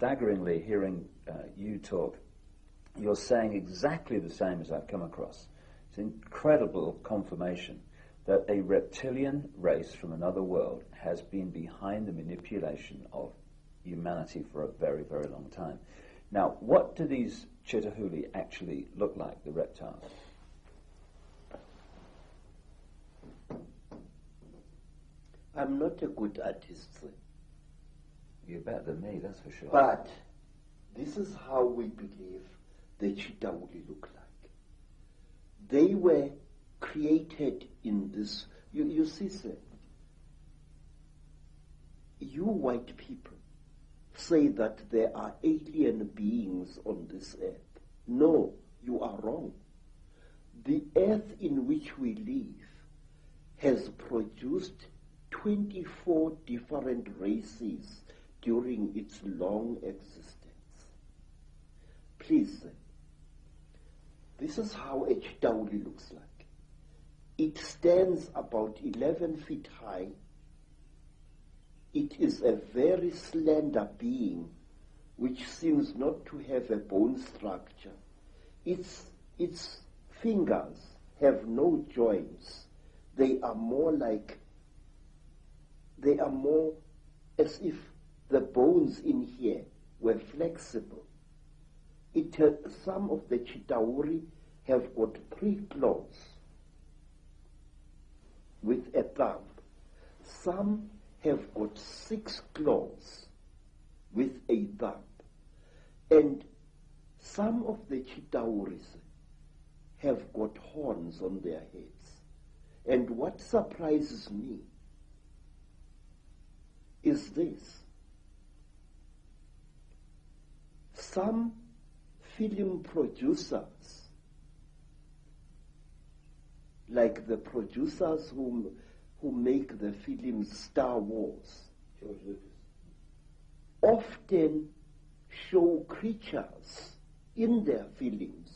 staggeringly hearing you talk. You're saying exactly the same as I've come across. It's incredible confirmation that a reptilian race from another world has been behind the manipulation of humanity for a very, very long time. Now, what do these Chitahuli actually look like, the reptiles? I'm not a good artist, sir. You're better than me, that's for sure. But this is how we believe the Chitahuli look like. They were created in this. You see, sir, you white people say that there are alien beings on this earth. No, you are wrong. The earth in which we live has produced 24 different races during its long existence. Please, sir, this is how a Chitahuli looks like. It stands about 11 feet high. It is a very slender being which seems not to have a bone structure. Its fingers have no joints. They are more as if the bones in here were flexible. Some of the Chitahuri have got 3 claws with a thumb. Some have got 6 claws with a thumb. And some of the Chitahuris have got horns on their heads. And what surprises me is this. Some film producers, like the producers who make the film Star Wars, George Lucas, often show creatures in their films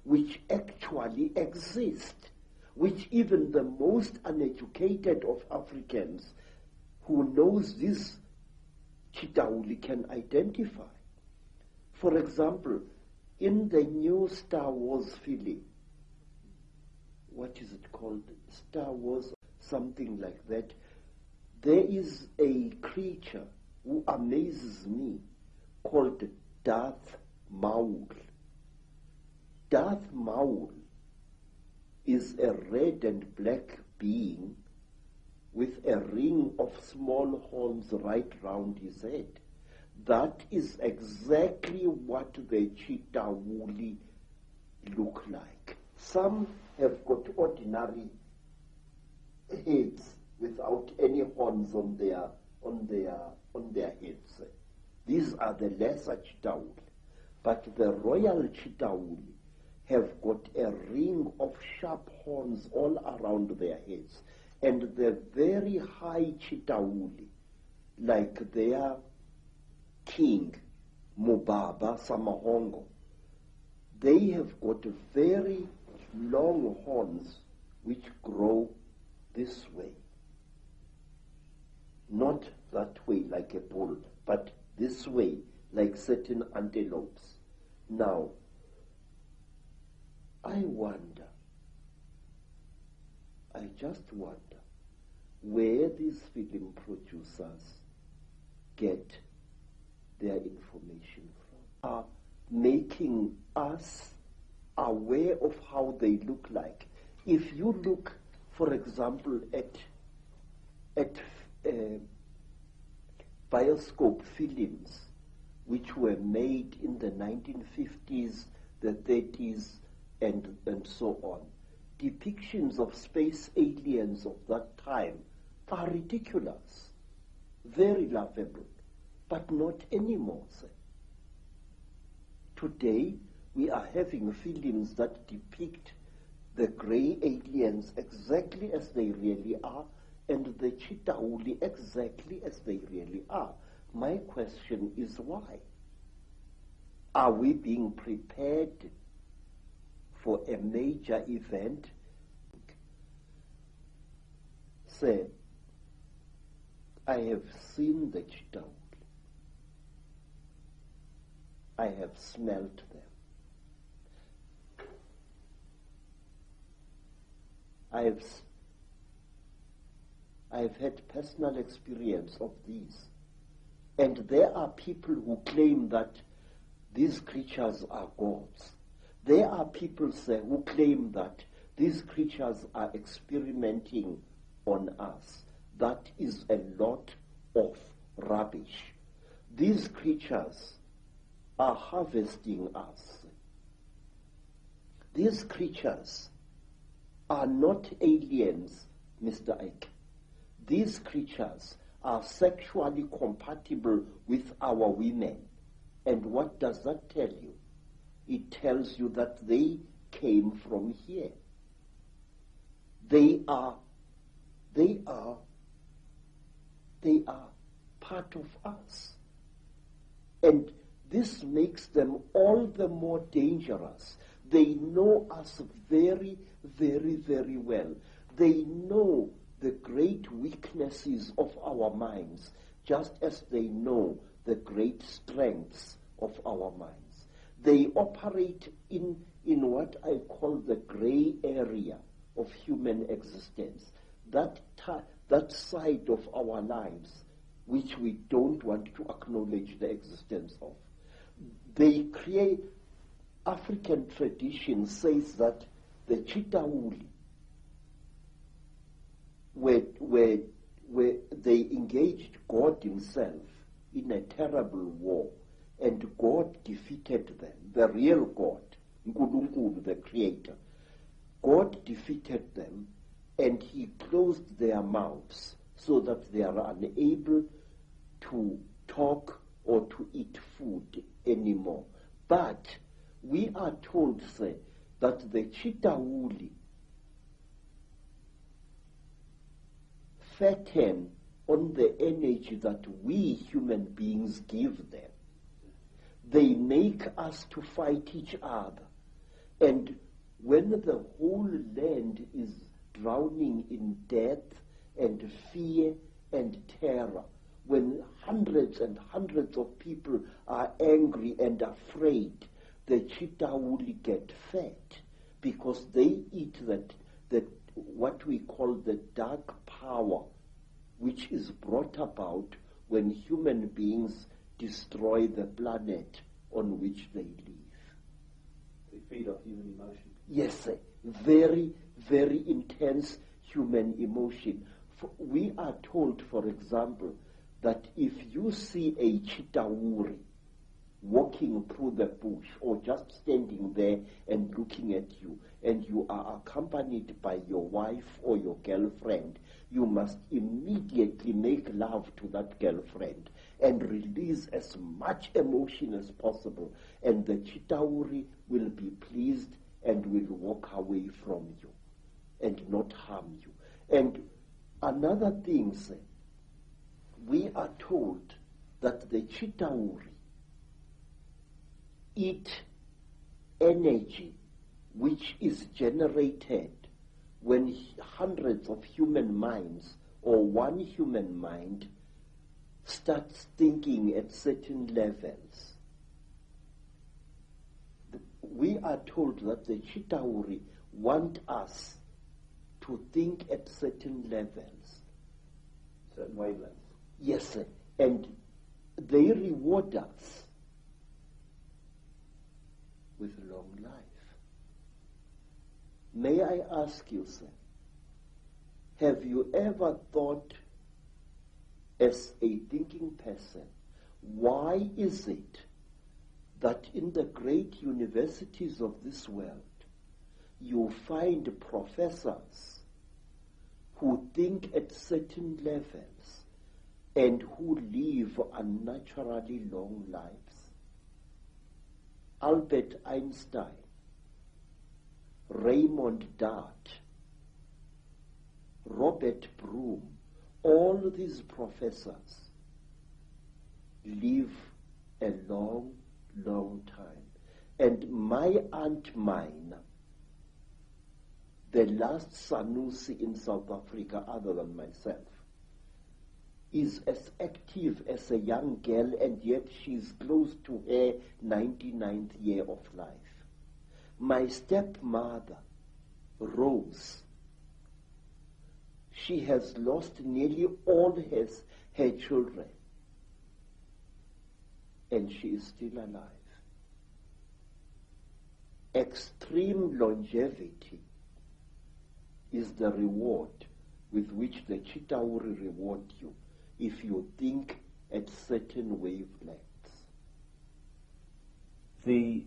which actually exist, which even the most uneducated of Africans who knows this Chitahuli can identify. For example, in the new Star Wars film, what is it called? Star Wars, something like that. There is a creature who amazes me called Darth Maul. Darth Maul is a red and black being with a ring of small horns right round his head. That is exactly what the Chitahuli look like. Some have got ordinary heads without any horns on their heads. These are the lesser Chitahuli. But the royal Chitahuli have got a ring of sharp horns all around their heads. And the very high Chitahuli, like their king, Mubaba Samahongo, they have got very long horns which grow this way. Not that way like a bull, but this way like certain antelopes. Now, I just wonder where these film producers get their information from. Are making us aware of how they look like. If you look, for example, at bioscope films which were made in the 1950s, the 30s, and so on, depictions of space aliens of that time are ridiculous, very laughable, but not anymore, sir. Today, we are having films that depict the grey aliens exactly as they really are, and the Chitahuli exactly as they really are. My question is why? Are we being prepared for a major event? Sir, I have seen the Chitahuli. I have smelt them. I've had personal experience of these. And there are people who claim that these creatures are gods. There are people who claim that these creatures are experimenting on us. That is a lot of rubbish. These creatures are harvesting us. These creatures are not aliens, Mr. Ike. These creatures are sexually compatible with our women. And what does that tell you? It tells you that they came from here. They are part of us. And this makes them all the more dangerous. They know us very, very, very well. They know the great weaknesses of our minds, just as they know the great strengths of our minds. They operate in what I call the gray area of human existence, that side of our lives which we don't want to acknowledge the existence of. They create, African tradition says that the Chitauli, where they engaged God himself in a terrible war, and God defeated them, the real God, Nkulunkulu, the creator. God defeated them, and he closed their mouths so that they are unable to talk or to eat food anymore. But we are told, say, that the Chitauli fatten on the energy that we human beings give them. They make us to fight each other. And when the whole land is drowning in death and fear and terror, when hundreds and hundreds of people are angry and afraid, the Chitauli get fat because they eat that what we call the dark power, which is brought about when human beings destroy the planet on which they live. They feed off human emotion. Yes, sir. Very, very intense human emotion. We are told, for example, that if you see a Chitauri walking through the bush or just standing there and looking at you, and you are accompanied by your wife or your girlfriend, you must immediately make love to that girlfriend and release as much emotion as possible, and the Chitauri will be pleased and will walk away from you and not harm you. And another thing, sir, we are told that the Chitauri eat energy which is generated when hundreds of human minds or one human mind starts thinking at certain levels. We are told that the Chitauri want us to think at certain levels. Certain wavelengths. Yes, sir. And they reward us with long life. May I ask you, sir, have you ever thought, as a thinking person, why is it that in the great universities of this world you find professors who think at certain levels and who live unnaturally long lives? Albert Einstein, Raymond Dart, Robert Broom, all these professors live a long, long time. And my Aunt Mine, the last Sanusi in South Africa other than myself, is as active as a young girl, and yet she's close to her 99th year of life. My stepmother, Rose, she has lost nearly all her children, and she is still alive. Extreme longevity is the reward with which the Chitauri reward you if you think at certain wavelengths. The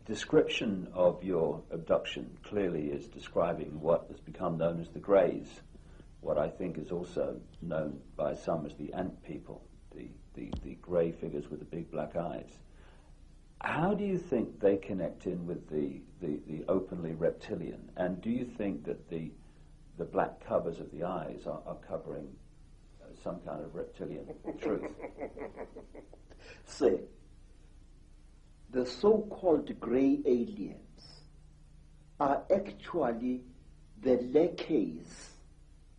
description of your abduction clearly is describing what has become known as the Greys, what I think is also known by some as the ant people, the grey figures with the big black eyes. How do you think they connect in with the openly reptilian? And do you think that the black covers of the eyes are covering some kind of reptilian truth? Say, the so-called grey aliens are actually the lackeys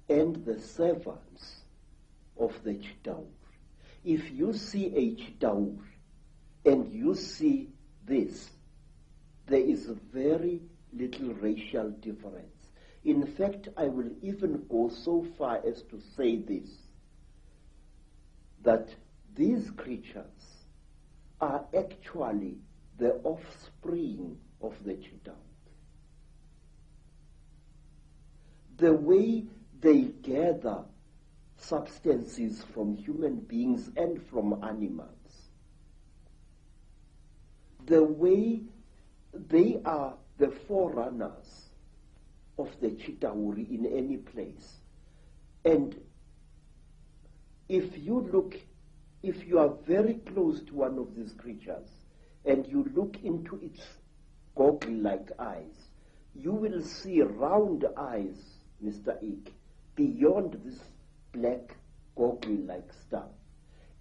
and the servants of the Chitauri. If you see a Chitauri and you see this, there is very little racial difference. In fact, I will even go so far as to say this, that these creatures are actually the offspring of the Chitauri. The way they gather substances from human beings and from animals, the way they are the forerunners of the Chitauri in any place. And if you are very close to one of these creatures and you look into its goggle-like eyes, you will see round eyes, Mr. Ike, beyond this black goggle-like stuff.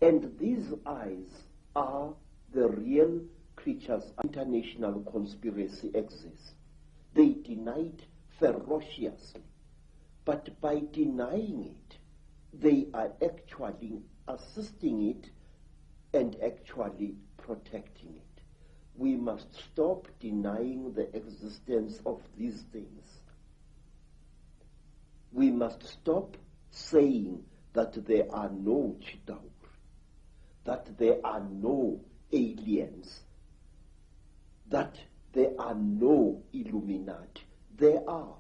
And these eyes are the real creatures. International conspiracy exists. They deny it ferociously, but by denying it, they are actually assisting it and actually protecting it. We must stop denying the existence of these things. We must stop saying that there are no Chitauri, that there are no aliens, that there are no Illuminati. There are.